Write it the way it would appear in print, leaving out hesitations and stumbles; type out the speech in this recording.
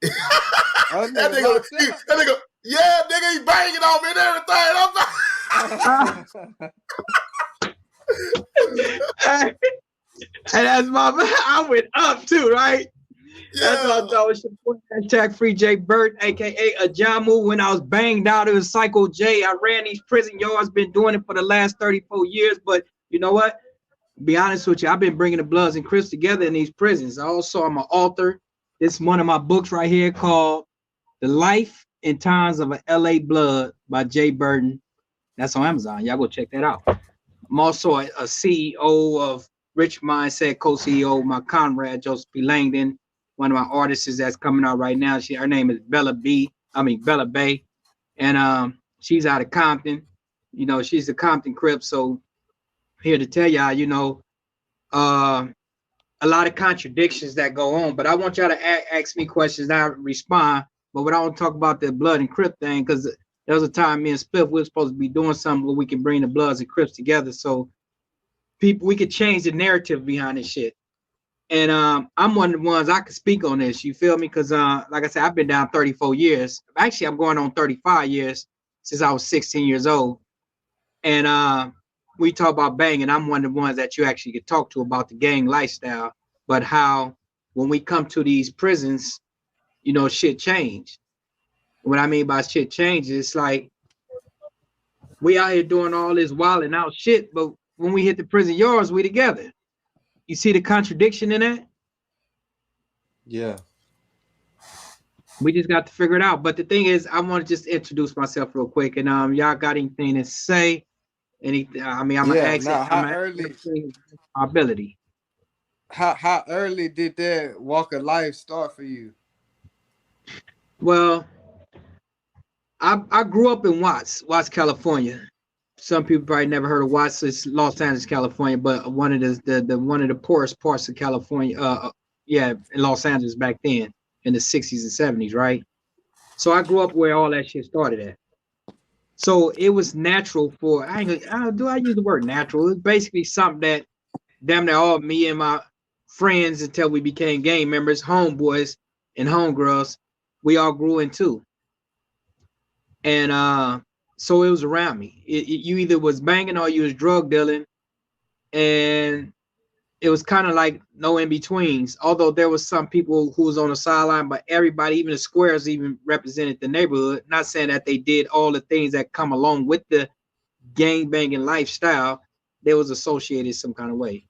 Oh, That nigga locked up. that nigga, yeah, nigga, he banging on me and everything. And that's my I went up too, right? Yeah. That's what I thought was your point. Hashtag free J Burton, aka Ajamu. When I was banged out, it was Psycho J. I ran these prison yards, been doing it for the last 34 years. But you know what? Be honest with you, I've been bringing the Bloods and Crips together in these prisons. Also, I'm an author. This is one of my books right here called The Life and Times of an LA Blood by J Burton. That's on Amazon. Y'all go check that out. I'm also a CEO of Rich Mindset, co-CEO of my comrade, Joseph P. Langdon. One of my artists that's coming out right now. Her name is Bella Bay. And she's out of Compton. You know, she's a Compton Crip. So here to tell y'all, you know, a lot of contradictions that go on. But I want y'all to ask me questions. I respond. But what I want to talk about the Blood and Crip thing, because there was a time me and Splif, we were supposed to be doing something where we can bring the Bloods and Crips together. So people, we could change the narrative behind this shit. And I'm one of the ones I could speak on this. You feel me? Because like I said, I've been down 34 years. Actually, I'm going on 35 years since I was 16 years old. And we talk about banging. I'm one of the ones that you actually could talk to about the gang lifestyle, but how when we come to these prisons, you know, shit changed. What I mean by shit change is like we out here doing all this wilding out shit, but when we hit the prison yards, we together. You see the contradiction in that? Yeah. We just got to figure it out. But the thing is, I want to just introduce myself real quick. And y'all got anything to say? Anything? I mean, I'm gonna ask how early my ability. How early did that walk of life start for you? Well, I grew up in Watts, California. Some people probably never heard of Watts. It's Los Angeles, California, but one of the one of the poorest parts of California. Yeah, in Los Angeles back then in the 60s and 70s, right? So I grew up where all that shit started at. So it was natural for do I use the word natural? It's basically something that damn near all me and my friends until we became gang members, homeboys and homegirls, we all grew into. And so it was around me. You either was banging or you was drug dealing, and it was kind of like no in betweens. Although there was some people who was on the sideline, but everybody, even the squares, even represented the neighborhood. Not saying that they did all the things that come along with the gang banging lifestyle. They was associated some kind of way.